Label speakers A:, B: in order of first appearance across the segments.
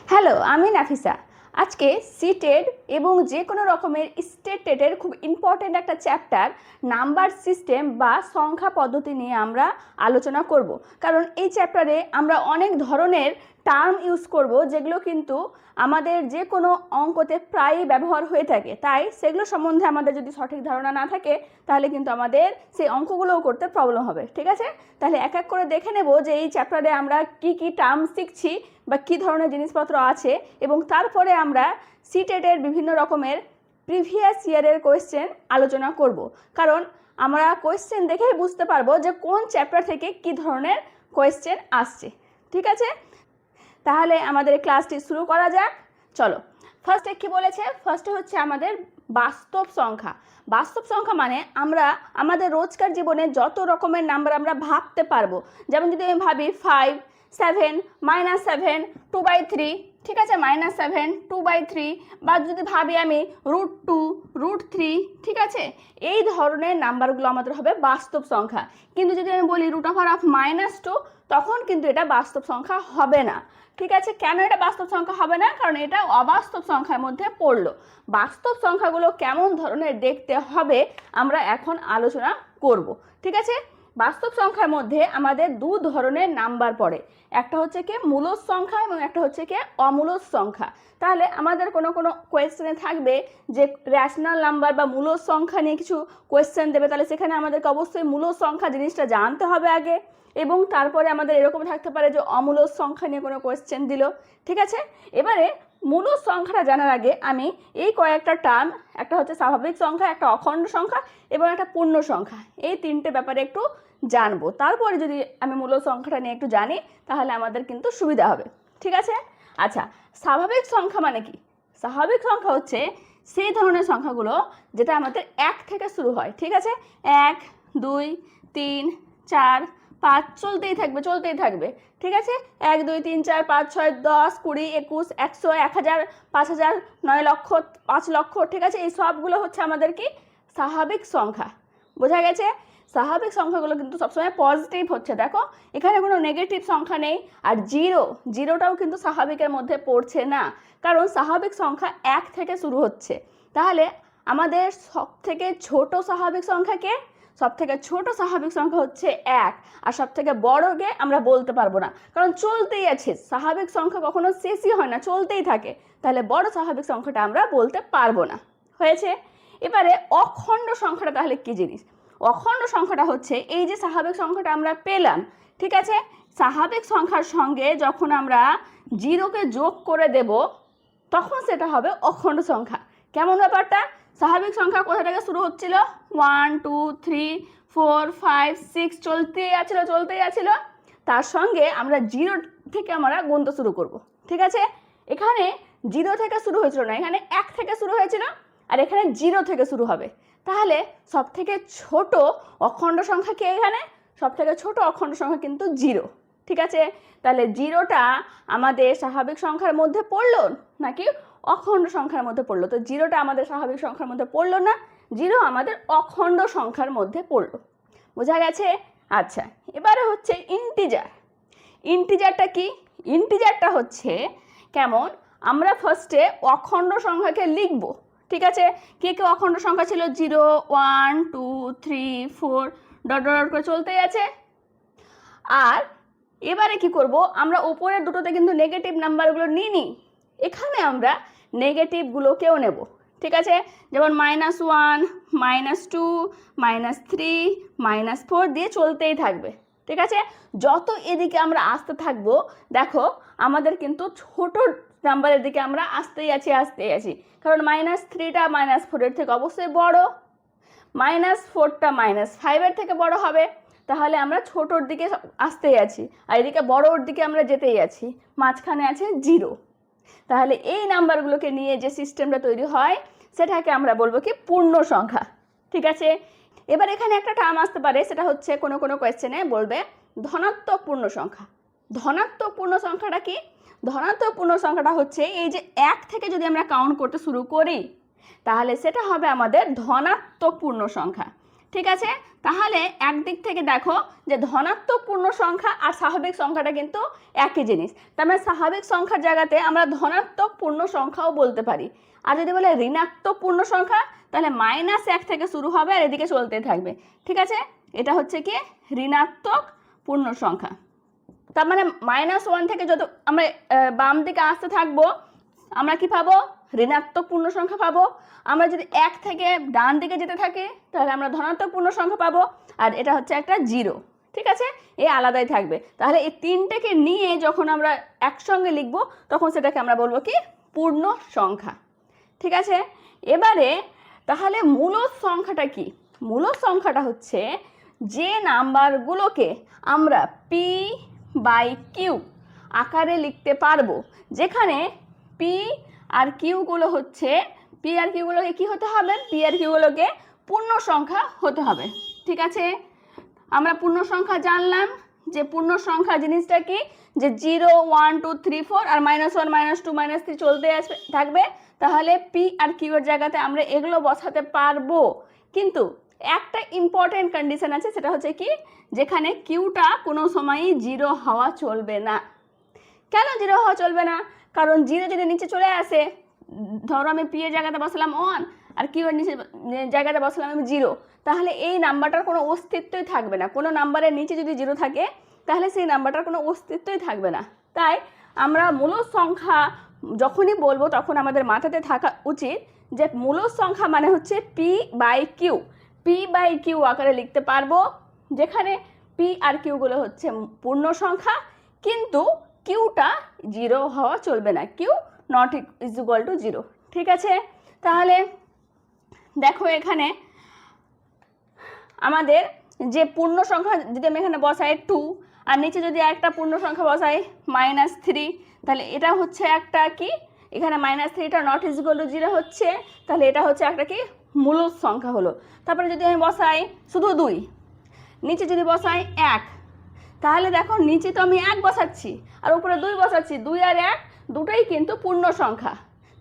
A: Hello, আমি নাফিসা। আজকে seated এবং যে কোনো রকমের স্টেট টেটের খুব ইম্পর্ট্যান্ট একটা চ্যাপ্টার নাম্বার সিস্টেম বা সংখ্যা পদ্ধতি নিয়ে আমরা আলোচনা করব। কারণ এই চ্যাপ্টারে আমরা অনেক ধরনের টার্ম ইউজ করব যেগুলো কিন্তু আমাদের যে কোনো অঙ্কতে প্রায়ই ব্যবহার হয়ে থাকে। তাই সেগুলো সম্বন্ধে আমাদের যদি সঠিক ধারণা না থাকে তাহলে কিন্তু আমাদের সেই অঙ্কগুলোও করতে প্রবলেম হবে। ঠিক আছে, তাহলে এক এক করে দেখে নেব যে এই চ্যাপ্টারে আমরা কি কি টার্ম শিখছি বা কী ধরনের জিনিসপত্র আছে, এবং তারপরে আমরা সিটেটের বিভিন্ন রকমের প্রিভিয়াস ইয়ারের কোয়েশ্চেন আলোচনা করব। কারণ আমরা কোয়েশ্চেন দেখেই বুঝতে পারবো যে কোন চ্যাপ্টার থেকে কি ধরনের কোয়েশ্চেন আসছে। ঠিক আছে, তাহলে আমাদের ক্লাসটি শুরু করা যাক। চলো, ফার্স্টে কি বলেছে? ফার্স্টে হচ্ছে আমাদের বাস্তব সংখ্যা। বাস্তব সংখ্যা মানে আমরা আমাদের রোজকার জীবনে যত রকমের নাম্বার আমরা ভাবতে পারবো। যেমন যদি আমি ভাবি 5, 7, -7, 2/3, ঠিক আছে, -7, 2/3, বা যদি ভাবি আমি √2, √3, ঠিক আছে, এই ধরনের নাম্বারগুলো আমাদের হবে বাস্তব সংখ্যা। কিন্তু যদি আমি বলি √2, তখন কিন্তু এটা বাস্তব সংখ্যা হবে না। ঠিক আছে, কেন এটা বাস্তব সংখ্যা হবে না? কারণ এটা অবাস্তব সংখ্যার মধ্যে পড়লো। বাস্তব সংখ্যাগুলো কেমন ধরনের দেখতে হবে আমরা এখন আলোচনা করব। ঠিক আছে, বাস্তব সংখ্যার মধ্যে আমাদের দু ধরনের নাম্বার পড়ে। একটা হচ্ছে কি মূলদ সংখ্যা এবং একটা হচ্ছে কি অমূলদ সংখ্যা। তাহলে আমাদের কোনো কোনো কোয়েশ্চেনে থাকবে যে রেশনাল নাম্বার বা মূলদ সংখ্যা নিয়ে কিছু কোয়েশ্চেন দেবে, তাহলে সেখানে আমাদেরকে অবশ্যই মূলদ সংখ্যা জিনিসটা জানতে হবে আগে, এবং তারপরে আমাদের এরকম থাকতে পারে যে অমূলদ সংখ্যা নিয়ে কোনো কোয়েশ্চেন দিল। ঠিক আছে, এবারে মূলদ সংখ্যাটা জানার আগে আমি এই কয়েকটা টার্ম, একটা হচ্ছে স্বাভাবিক সংখ্যা, একটা অখণ্ড সংখ্যা এবং একটা পূর্ণ সংখ্যা, এই তিনটে ব্যাপারে একটু জানবো। তারপরে যদি আমি মূলদ সংখ্যাটা নিয়ে একটু জানি তাহলে আমাদের কিন্তু সুবিধা হবে। ঠিক আছে, আচ্ছা, স্বাভাবিক সংখ্যা মানে কি? স্বাভাবিক সংখ্যা হচ্ছে সেই ধরনের সংখ্যাগুলো যেটা আমাদের 1 থেকে শুরু হয়। ঠিক আছে, 1, 2, 3, 4, 5 চলতেই থাকবে। ঠিক আছে, 1, 2, 3, 4, 5, 6, 10, 20, 21, 100, 1000, 5000, 9 লক্ষ, 5 লক্ষ। ঠিক আছে, এই সবগুলো হচ্ছে আমাদের কি স্বাভাবিক সংখ্যা। বোঝা গেছে? স্বাভাবিক সংখ্যাগুলো কিন্তু সবসময় পজিটিভ হচ্ছে। দেখো, এখানে কোনো নেগেটিভ সংখ্যা নেই। আর জিরোটাও কিন্তু স্বাভাবিকের মধ্যে পড়ছে না, কারণ স্বাভাবিক সংখ্যা 1 থেকে শুরু হচ্ছে। তাহলে আমাদের সব থেকে ছোট স্বাভাবিক সংখ্যাকে, সব থেকে ছোট স্বাভাবিক সংখ্যা হচ্ছে 1, আর সব থেকে বড়কে আমরা বলতে পারবো না, কারণ চলতেই আছে। স্বাভাবিক সংখ্যা কখনো শেষই হয় না, চলতেই থাকে। তাহলে বড় স্বাভাবিক সংখ্যাটা আমরা বলতে পারবো না। হয়েছে? এবারে অখণ্ড সংখ্যাটা তাহলে কি জিনিস? অখণ্ড সংখ্যাটা হচ্ছে এই যে স্বাভাবিক সংখ্যাটা আমরা পেলাম, ঠিক আছে, স্বাভাবিক সংখ্যার সঙ্গে যখন আমরা জিরোকে যোগ করে দেব তখন সেটা হবে অখণ্ড সংখ্যা। কেমন ব্যাপারটা? স্বাভাবিক সংখ্যা কোথা থেকে শুরু হচ্ছিল? 1, 2, 3, 4, 5, 6 চলতেই আছিল। তার সঙ্গে আমরা জিরো থেকে আমরা গুনতে শুরু করব। ঠিক আছে, এখানে জিরো থেকে শুরু হয়েছিল না, এখানে 1 থেকে শুরু হয়েছিল, আর এখানে জিরো থেকে শুরু হবে। তাহলে সব থেকে ছোট অখণ্ড সংখ্যা কি? এখানে সব থেকে ছোট অখণ্ড সংখ্যা কিন্তু জিরো। ঠিক আছে, তাহলে জিরোটা আমাদের স্বাভাবিক সংখ্যার মধ্যে পড়লো নাকি অখণ্ড সংখ্যার মধ্যে পড়লো? তো জিরোটা আমাদের স্বাভাবিক সংখ্যার মধ্যে পড়লো না, জিরো আমাদের অখণ্ড সংখ্যার মধ্যে পড়লো। বোঝা গেছে? আচ্ছা, এবারে হচ্ছে ইন্টিজার। ইন্টিজারটা কি? ইন্টিজারটা হচ্ছে কেমন, আমরা ফার্স্টে অখণ্ড সংখ্যাকে লিখব। ঠিক আছে, কে কে অখণ্ড সংখ্যা ছিল? 0, 1, 2, 3, 4 ডট ডট করে চলতেই আছে। আর এবারে কি করব, আমরা উপরের দুটোতে কিন্তু নেগেটিভ নাম্বারগুলো নিই, এখানে আমরা নেগেটিভগুলোকেও নেব। ঠিক আছে, যেমন -1, -2, -3, -4 দিয়ে চলতেই থাকবে। ঠিক আছে, যত এদিকে আমরা আসতে থাকবো দেখো আমাদের কিন্তু ছোট নাম্বারের দিকে আমরা আসতেই আছি, কারণ -3টা -4 থেকে অবশ্যই বড়, -4টা -5 থেকে বড় হবে। তাহলে আমরা ছোটোর দিকে আসতেই আছি, আর এদিকে বড়োর দিকে আমরা যেতেই আছি, মাঝখানে আছে জিরো। তাহলে এই নাম্বারগুলোকে নিয়ে যে সিস্টেমটা তৈরি হয় সেটাকে আমরা বলবো কি পূর্ণ সংখ্যা। ঠিক আছে, এবার এখানে একটা টার্ম আসতে পারে, সেটা হচ্ছে কোনো কোনো কোয়েশ্চেনে বলবে ধনাত্মক পূর্ণ সংখ্যা। ধনাত্মক পূর্ণ সংখ্যাটা কি? ধনাত্মক পূর্ণ সংখ্যাটা হচ্ছে এই যে 1 থেকে যদি আমরা কাউন্ট করতে শুরু করি তাহলে সেটা হবে আমাদের ধনাত্মক পূর্ণ সংখ্যা। ঠিক আছে, তাহলে একদিক থেকে দেখো যে ধনাত্মক পূর্ণ সংখ্যা আর স্বাভাবিক সংখ্যাটা কিন্তু একই জিনিস। তার মানে স্বাভাবিক সংখ্যার জায়গাতে আমরা ধনাত্মক পূর্ণ সংখ্যাও বলতে পারি। আর যদি বলে ঋণাত্মক পূর্ণ সংখ্যা তাহলে -1 থেকে শুরু হবে আর এদিকে চলতে থাকবে। ঠিক আছে, এটা হচ্ছে কি ঋণাত্মক পূর্ণ সংখ্যা। তার মানে -1 থেকে যত আমরা বাম দিকে আসতে থাকবো আমরা কি পাবো, ঋণাত্মক পূর্ণ সংখ্যা পাবো। আমরা যদি 1 থেকে ডান দিকে যেতে থাকি তাহলে আমরা ধনাত্মক পূর্ণ সংখ্যা পাবো, আর এটা হচ্ছে একটা 0। ঠিক আছে, এই আলাদাই থাকবে। তাহলে এই তিনটেকে নিয়ে যখন আমরা একসঙ্গে লিখবো তখন সেটাকে আমরা বলবো কি পূর্ণ সংখ্যা। ঠিক আছে, এবারে তাহলে মূলদ সংখ্যাটা কি? মূলদ সংখ্যাটা হচ্ছে যে নাম্বারগুলোকে আমরা p/q আকারে লিখতে পারবো, যেখানে p আর q গুলো হচ্ছে p আর q গুলোকে কি হতে হবে, p আর q গুলোকে পূর্ণ সংখ্যা হতে হবে। ঠিক আছে, আমরা পূর্ণ সংখ্যা জানলাম যে পূর্ণ সংখ্যা জিনিসটা কি, যে 0 1 2 3 4 আর -1 -2 -3 চলতে থাকবে। তাহলে p আর q এর জায়গাতে আমরা এগুলো বসাতে পারবো, কিন্তু একটা ইম্পর্টেন্ট কন্ডিশন আছে, সেটা হচ্ছে কি যেখানে কিউটা কোনো সময়ই 0 হওয়া চলবে না। কেন 0 হওয়া চলবে না? কারণ 0 যদি নিচে চলে আসে, ধরো আমি p এর জায়গাতে বসালাম 1 আর q এর নিচে জায়গাতে বসালাম আমি 0, তাহলে এই নাম্বারটার কোনো অস্তিত্বই থাকবে না। কোনো নাম্বারের নিচে যদি 0 থাকে তাহলে সেই নাম্বারটার কোনো অস্তিত্বই থাকবে না। তাই আমরা মূলদ সংখ্যা যখনই বলবো তখন আমাদের মাথাতে থাকা উচিত যে মূলদ সংখ্যা মানে হচ্ছে p/q। p/q আকারে লিখতে পারবো, যেখানে p আর q গুলো হচ্ছে পূর্ণ সংখ্যা, কিন্তু কিউটা 0 হওয়া চলবে না, q not is equal to 0। ঠিক আছে, তাহলে দেখো এখানে আমাদের যে পূর্ণ সংখ্যা যদি আমি এখানে বসাই 2 আর নিচে যদি একটা পূর্ণ সংখ্যা বসাই -3, তাহলে এটা হচ্ছে একটা কি, এখানে -3টা নট ইজ ইকুয়াল টু 0 হচ্ছে, তাহলে এটা হচ্ছে একটা কি মূলদ সংখ্যা হলো। তারপরে যদি আমি বসাই শুধু 2, নিচে যদি বসাই 1, তাহলে দেখো নিচে তো আমি 1 বসাচ্ছি আর উপরে 2 বসাচ্ছি, 2 আর 1 দুটোই কিন্তু পূর্ণ সংখ্যা,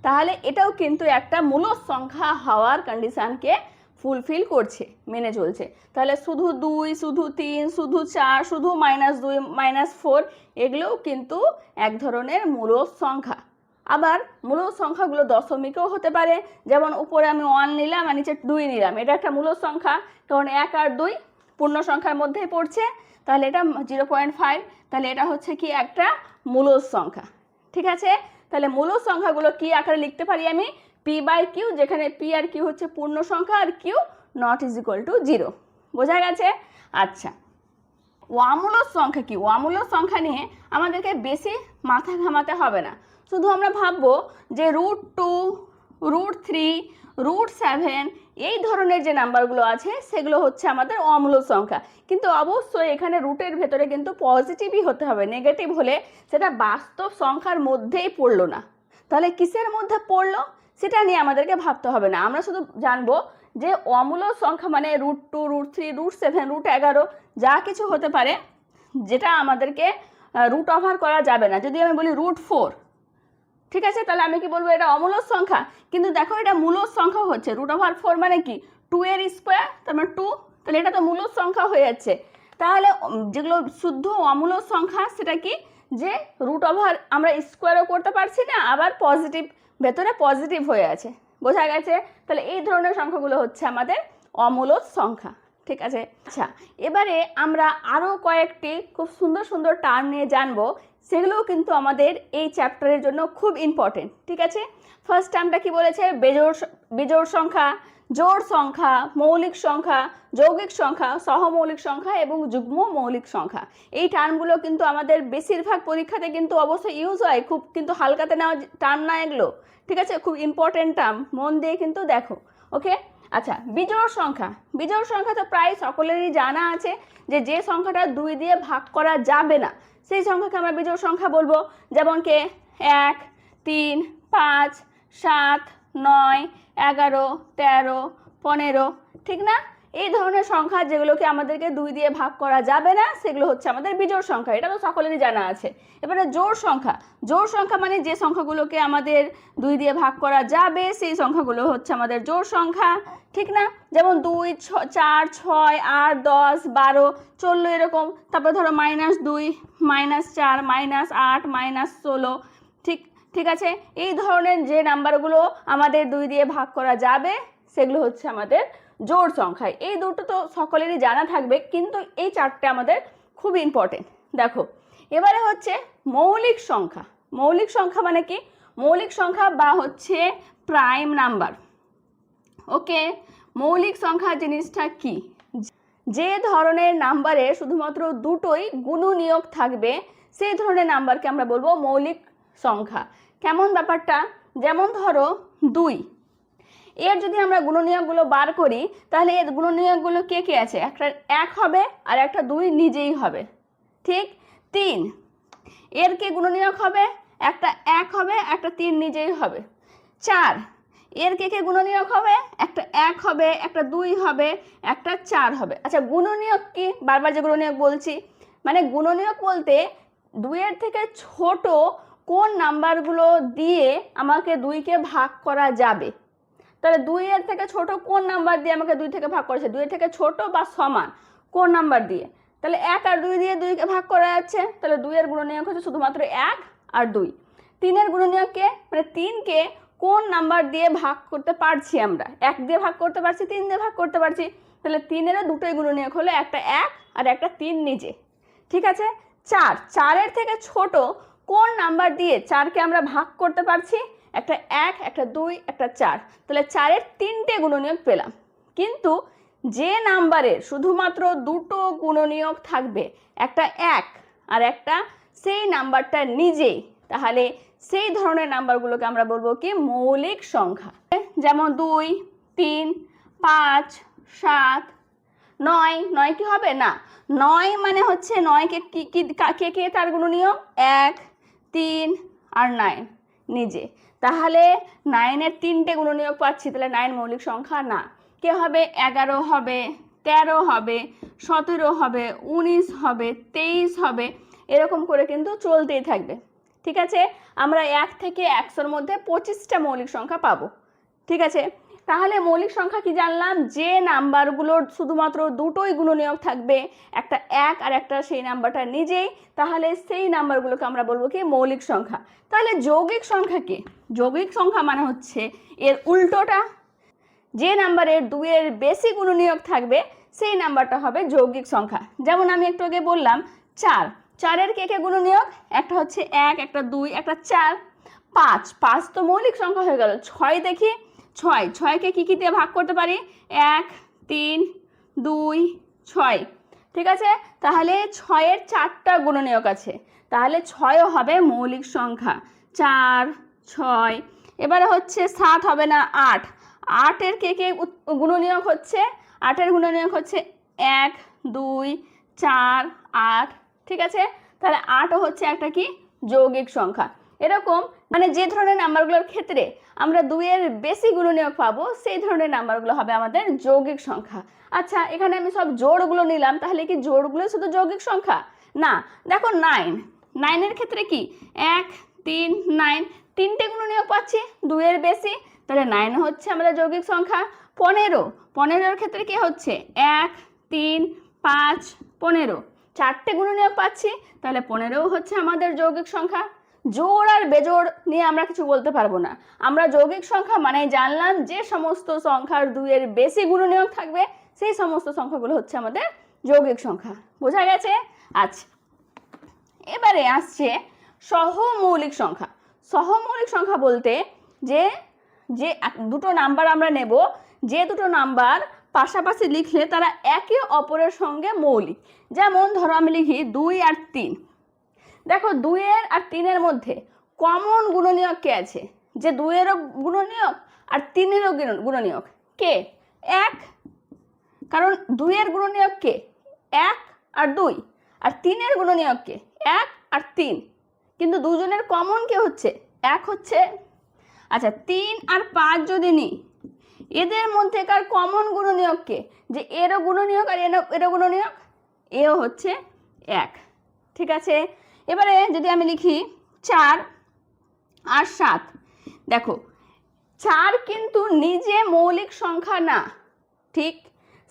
A: তাহলে এটাও কিন্তু একটা মূলদ সংখ্যা হওয়ার কন্ডিশনকে ফুলফিল করছে, মেনে চলছে। তাহলে শুধু 2, শুধু 3, শুধু 4, শুধু -2 -4 এগুলোও কিন্তু এক ধরনের মূলদ সংখ্যা। আবার মূলদ সংখ্যাগুলো দশমিকেও হতে পারে, যেমন উপরে আমি 1 নিলাম আর নিচে 2 নিলাম, এটা একটা মূলদ সংখ্যা, কারণ 1 আর 2 পূর্ণ সংখ্যার মধ্যেই পড়ছে, তাহলে এটা 0.5, তাহলে এটা হচ্ছে কি একটা মূলদ সংখ্যা। ঠিক আছে, তাহলে মূলদ সংখ্যাগুলো কি আকারে লিখতে পারি আমি, p/q, যেখানে p আর q হচ্ছে পূর্ণ সংখ্যা আর q not is equal to 0। বোঝা গেছে? আচ্ছা, অমূলদ সংখ্যা কি? অমূলদ সংখ্যা নিয়ে আমাদেরকে বেশি মাথা ঘামাতে হবে না, শুধু আমরা ভাববো যে √2, √3, √7 এই ধরনের যে নাম্বারগুলো আছে সেগুলো হচ্ছে আমাদের অমূলদ সংখ্যা। কিন্তু অবশ্যই এখানে রুটের ভেতরে কিন্তু পজিটিভই হতে হবে, নেগেটিভ হলে সেটা বাস্তব সংখ্যার মধ্যেই পড়লো না। তাহলে কিসের মধ্যে পড়লো সেটা নিয়ে আমাদেরকে ভাবতে হবে না, আমরা শুধু জানবো যে অমূলদ সংখ্যা মানে √2, √3, √7, √11 যা কিছু হতে পারে, যেটা আমাদেরকে রুট ওভার করা যাবে না। যদি আমি বলি √4, ঠিক আছে, তাহলে আমি কি বলবো এটা অমূলদ সংখ্যা, কিন্তু দেখো এটা মূলদ সংখ্যা হচ্ছে, √4 মানে কি 2 এর স্কোয়ার, তার মানে 2, তাহলে এটা তো মূলদ সংখ্যা হয়ে যাচ্ছে। তাহলে যেগুলো শুদ্ধ অমূলদ সংখ্যা সেটা কি, যে √ওভার আমরা স্কোয়ারও করতে পারছি না, আবার পজিটিভ ভেতরে পজিটিভ হয়ে আছে। বোঝা গেছে? তাহলে এই ধরনের সংখ্যাগুলো হচ্ছে আমাদের অমূলদ সংখ্যা। ঠিক আছে, আচ্ছা এবারে আমরা আরও কয়েকটি খুব সুন্দর সুন্দর টার্ম নিয়ে জানবো, সেগুলোও কিন্তু আমাদের এই চ্যাপ্টারের জন্য খুব ইম্পর্টেন্ট। ঠিক আছে, ফার্স্ট টার্মটা কি বলেছে, বিজোড় সংখ্যা, জোড় সংখ্যা, মৌলিক সংখ্যা, যৌগিক সংখ্যা, সহমৌলিক সংখ্যা এবং যুগ্ম মৌলিক সংখ্যা। এই টার্মগুলো কিন্তু আমাদের বেশিরভাগ পরীক্ষাতে কিন্তু অবশ্যই ইউজ হয়, খুব কিন্তু হালকাতে নেওয়া টার্ম না এগুলো। ঠিক আছে, খুব ইম্পর্টেন্ট টার্ম, মন দিয়ে কিন্তু দেখো। ওকে, আচ্ছা বিজোড় সংখ্যা। বিজোড় সংখ্যা তো প্রায় সকলেরই জানা আছে যে সংখ্যাটা 2 দিয়ে ভাগ করা যাবে না সেই সংখ্যাকে আমরা বিজোড় সংখ্যা বলবো, যেমন কে 1, 3, 5, 7, 9, 11, 13, 15, ঠিক না? এই ধরনের সংখ্যা যেগুলোকে আমাদেরকে 2 দিয়ে ভাগ করা যাবে না সেগুলো হচ্ছে আমাদের বিজোড় সংখ্যা, এটা তো সকলেরই জানা আছে। এবারে জোড় সংখ্যা মানে যে সংখ্যাগুলোকে আমাদের 2 দিয়ে ভাগ করা যাবে সেই সংখ্যাগুলো হচ্ছে আমাদের জোড় সংখ্যা, ঠিক না? যেমন 2, 4, 6, 8, 10, 12, 14 এরকম। তারপর ধরো -2, -4, -8, -16, ঠিক আছে? এই ধরনের যে নাম্বারগুলো আমাদের 2 দিয়ে ভাগ করা যাবে সেগুলো হচ্ছে আমাদের জোড় সংখ্যা। এই দুটো তো সকলেরই জানা থাকবে, কিন্তু এই চারটে আমাদের খুব ইম্পর্টেন্ট। দেখো এবারে হচ্ছে মৌলিক সংখ্যা। মৌলিক সংখ্যা মানে কি? মৌলিক সংখ্যা বা হচ্ছে প্রাইম নাম্বার। ওকে, মৌলিক সংখ্যা জিনিসটা কি? যে ধরনের নাম্বারে শুধুমাত্র দুটোই গুণনীয়ক থাকবে সেই ধরনের নাম্বারকে আমরা বলবো মৌলিক সংখ্যা। কেমন ব্যাপারটা? যেমন ধরো 2, এর যদি আমরা গুণনীয়কগুলো বার করি তাহলে এর গুণনীয়কগুলো কে কে আছে? একটা 1 হবে আর একটা 2 নিজেই হবে, ঠিক? 3, এর কে গুণনীয়ক হবে? একটা 1 হবে, একটা 3 নিজেই হবে। 4, এর কে কে গুণনীয়ক হবে? একটা 1 হবে, একটা 2 হবে, একটা 4 হবে। আচ্ছা, গুণনীয়ক কি? বারবার যে গুণনীয়ক বলছি, মানে গুণনীয়ক বলতে 2 এর থেকে ছোট কোন নাম্বারগুলো দিয়ে আমাকে 2কে ভাগ করা যাবে। তাহলে 2 এর থেকে ছোট কোন নাম্বার দিয়ে আমাকে 2 থেকে ভাগ করেছে? 2 এর থেকে ছোট বা সমান কোন নাম্বার দিয়ে? তাহলে 1 আর 2 দিয়ে 2কে ভাগ করা যাচ্ছে, তাহলে 2 এর গুণনীয়ক হচ্ছে শুধুমাত্র 1 আর 2। 3 এর গুণনীয়ককে মানে 3কে কোন নাম্বার দিয়ে ভাগ করতে পারছি আমরা? 1 দিয়ে ভাগ করতে পারছি, 3 দিয়ে ভাগ করতে পারছি, তাহলে 3 এরও দুটোই গুণনীয়ক হলো, একটা 1 আর একটা 3 নিজে, ঠিক আছে? 4 এর থেকে ছোট কোন নাম্বার দিয়ে 4কে আমরা ভাগ করতে পারছি? একটা 1, একটা 2, একটা 4, তাহলে 4 এর 3টে গুণনীয়ক পেলাম। কিন্তু যে নাম্বারের শুধুমাত্র দুটো গুণনীয়ক থাকবে, একটা 1 আর একটা, সেই নাম্বারটা নিজেই, তাহলে সেই ধরনের নাম্বারগুলোকে আমরা বলবো কি? মৌলিক সংখ্যা। যেমন 2, 3, 5, 7, 9 কি হবে না? 9 মানে হচ্ছে 9কে কে কে তার গুণনীয়ক? 1, 3 আর 9 নিজে। তাহলে 9 এর 3টে গুণনীয়ক পাচ্ছি, তাহলে 9 মৌলিক সংখ্যা না। কে হবে? 11 হবে, 13 হবে, 17 হবে, 19 হবে, 23 হবে, এরকম করে কিন্তু চলতেই থাকবে, ঠিক আছে? আমরা 1 থেকে 100-র মধ্যে 25টা মৌলিক সংখ্যা পাবো, ঠিক আছে? তাহলে মৌলিক সংখ্যা কি জানলাম? যে নাম্বারগুলোর শুধুমাত্র দুটোই গুণনীয়ক থাকবে, একটা 1 আর একটা সেই নাম্বারটা নিজেই, তাহলে সেই নাম্বারগুলোকে আমরা বলবো কি? মৌলিক সংখ্যা। তাহলে যৌগিক সংখ্যা কি? যৌগিক সংখ্যা মানে হচ্ছে এর উল্টোটা। যে নাম্বারের 2 এর বেশি গুণনীয়ক থাকবে সেই নাম্বারটা হবে যৌগিক সংখ্যা। যেমন আমি একটু আগে বললাম 4 এর কে কে গুণনীয়ক? একটা হচ্ছে 1, একটা 2, একটা 4। 5 তো মৌলিক সংখ্যা হয়ে গেল। 6 দেখি, 6কে কি দিয়ে ভাগ করতে পারি? 1, 3, 2, 6, ঠিক আছে? তাহলে 6 এর 4টা গুণনীয়ক আছে, তাহলে 6ও হবে মৌলিক সংখ্যা। 4, 6, এবারে হচ্ছে 7 হবে না, 8 এর কে কে গুণনীয়ক হচ্ছে? 8 এর গুণনীয়ক হচ্ছে 1, 2, 4, 8, ঠিক আছে? তাহলে 8ও হচ্ছে একটা কি? যৌগিক সংখ্যা। এরকম মানে যে ধরনের নাম্বারগুলোর ক্ষেত্রে আমরা 2 এর বেশি গুণনীয়ক পাবো সেই ধরনের নাম্বারগুলো হবে আমাদের যৌগিক সংখ্যা। আচ্ছা, এখানে আমি সব জোড়গুলো নিলাম, তাহলে কি জোড়গুলো শুধু যৌগিক সংখ্যা? না, দেখো 9 এর ক্ষেত্রে কি? 1, 3, 9, 3টে গুণনীয়ক পাচ্ছি 2 এর বেশি, তাহলে 9 হচ্ছে আমাদের যৌগিক সংখ্যা। 15 এর ক্ষেত্রে কি হচ্ছে? 1, 3, 5, 15, 4টে গুণনীয়ক পাচ্ছি, তাহলে 15ও হচ্ছে আমাদের যৌগিক সংখ্যা। জোড় আর বেজোড় নিয়ে আমরা কিছু বলতে পারবো না। আমরা যৌগিক সংখ্যা মানে জানলাম যে সমস্ত সংখ্যার 2 এর বেশি গুণনীয়ক থাকবে সেই সমস্ত সংখ্যাগুলো হচ্ছে আমাদের যৌগিক সংখ্যা। বোঝা গেছে? আচ্ছা, এবারে আসছে সহমৌলিক সংখ্যা। সহমৌলিক সংখ্যা বলতে যে দুটো নাম্বার আমরা নেব, যে দুটো নাম্বার পাশাপাশি লিখলে তারা একে অপরের সঙ্গে মৌলিক। যেমন ধরো আমি লিখি 2 আর 3। দেখো 2 এর আর 3 এর মধ্যে কমন গুণনীয়ক কে আছে? যে 2 এরও গুণনীয়ক আর 3 এরও গুণনীয়ক কে? 1। কারণ 2 এর গুণনীয়ক কে? 1 আর 2, আর 3 এর গুণনীয়ক কে? 1 আর 3, কিন্তু দুজনের কমন কে হচ্ছে? 1 হচ্ছে। আচ্ছা, 3 আর 5 যদি নিই, এদের মধ্যেকার কমন গুণনীয়ক কে, যে এরও গুণনীয়ক আর এরও গুণনীয়ক, এও হচ্ছে 1। ঠিক আছে, এবারে যদি আমি লিখি 4 আর 7, দেখো 4 কিন্তু নিজে মৌলিক সংখ্যা না, ঠিক,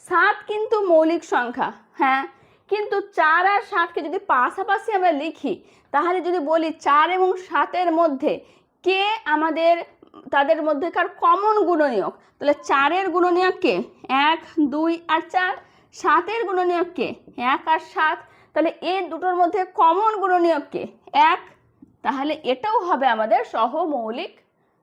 A: 7 কিন্তু মৌলিক সংখ্যা, হ্যাঁ, কিন্তু 4 আর 7কে যদি পাশাপাশি আমরা লিখি, তাহলে যদি বলি 4 এবং 7-এর মধ্যে কে আমাদের তাদের মধ্যেকার কমন গুণনীয়ক, তাহলে 4-এর গুণনীয়ক কে, 1 2 আর 4, 7-এর গুণনীয়ক কে, 1 আর 7, তাহলে এই দুটোর মধ্যে কমন গুণনীয়ক কে, 1, তাহলে এটাও হবে আমাদের সহমৌলিক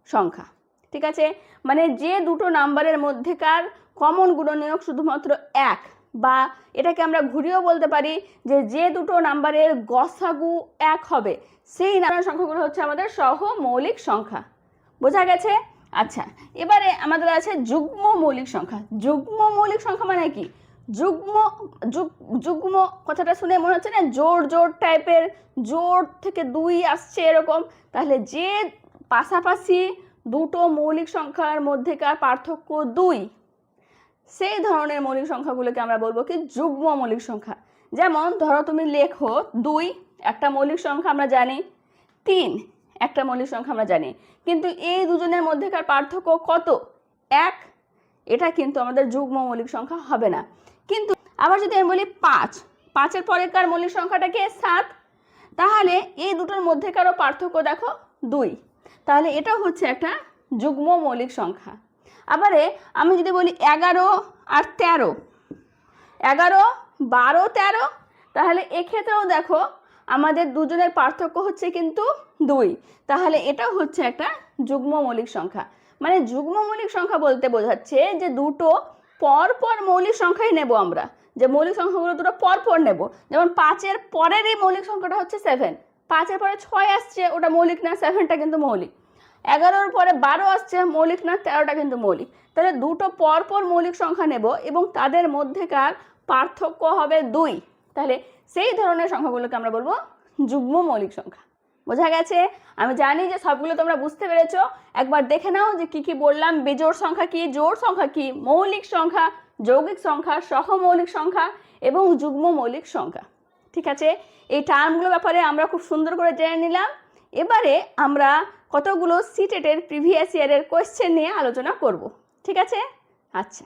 A: সংখ্যা। ঠিক আছে, মানে যে দুটো নাম্বারের মধ্যেকার কমন গুণনীয়ক শুধুমাত্র 1, বা এটাকে আমরা ঘুরিয়েও বলতে পারি যে দুটো নাম্বারের গসাগু 1 হবে, সেই নাম্বার সংখ্যাগুলো হচ্ছে আমাদের সহমৌলিক সংখ্যা। বোঝা গেছে? আচ্ছা, এবারে আমাদের আছে যুগ্ম মৌলিক সংখ্যা। যুগ্ম মৌলিক সংখ্যা মানে কি? যুগ্ম কথাটা শুনে মনে হচ্ছে না জোড় টাইপের, জোড় থেকে 2 আসছে এরকম, তাহলে যে পাশাপাশি দুটো মৌলিক সংখ্যার মধ্যেকার পার্থক্য 2, সেই ধরনের মৌলিক সংখ্যাগুলোকে আমরা বলবো কি যুগ্ম মৌলিক সংখ্যা। যেমন ধরো তুমি লেখো 2 একটা মৌলিক সংখ্যা আমরা জানি, 3 একটা মৌলিক সংখ্যা আমরা জানি, কিন্তু এই দুজনের মধ্যেকার পার্থক্য কত? 1, এটা কিন্তু আমাদের যুগ্ম মৌলিক সংখ্যা হবে না। কিন্তু আবার যদি আমি বলি 5-এর পরেরকার মৌলিক সংখ্যাটা কি? 7, তাহলে এই দুটোর মধ্যেকারও পার্থক্য দেখো 2, তাহলে এটা হচ্ছে একটা যুগ্ম মৌলিক সংখ্যা। আবারে আমি যদি বলি 11 আর 13, 11 12 13, তাহলে এক্ষেত্রেও দেখো আমাদের দুজনের পার্থক্য হচ্ছে কিন্তু 2, তাহলে এটাও হচ্ছে একটা যুগ্ম মৌলিক সংখ্যা। মানে যুগ্ম মৌলিক সংখ্যা বলতে বোঝাচ্ছে যে দুটো পরপর মৌলিক সংখ্যাই নেব আমরা, যে মৌলিক সংখ্যাগুলো দুটো পরপর নেব। যেমন 5-এর পরের এই মৌলিক সংখ্যাটা হচ্ছে 7, 5-এর পরে 6 আসছে, ওটা মৌলিক না, 7টা কিন্তু মৌলিক। 11-এর পরে 12 আসছে, মৌলিক না, 13টা কিন্তু মৌলিক। তাহলে দুটো পরপর মৌলিক সংখ্যা নেব এবং তাদের মধ্যেকার পার্থক্য হবে 2, তাহলে সেই ধরনের সংখ্যাগুলোকে আমরা বলবো যুগ্ম মৌলিক সংখ্যা। বোঝা গেছে? আমি জানি যে সবগুলো তোমরা বুঝতে পেরেছো। একবার দেখে নাও যে কি বললাম, বেজোড় সংখ্যা কি, জোড় সংখ্যা কি, মৌলিক সংখ্যা, যৌগিক সংখ্যা, সহমৌলিক সংখ্যা এবং যুগ্ম মৌলিক সংখ্যা। ঠিক আছে, এই টার্মগুলোর ব্যাপারে আমরা খুব সুন্দর করে জেনে নিলাম। এবারে আমরা কতগুলো সিটেটের প্রিভিয়াস ইয়ারের কোয়েশ্চেন নিয়ে আলোচনা করব। ঠিক আছে? আচ্ছা।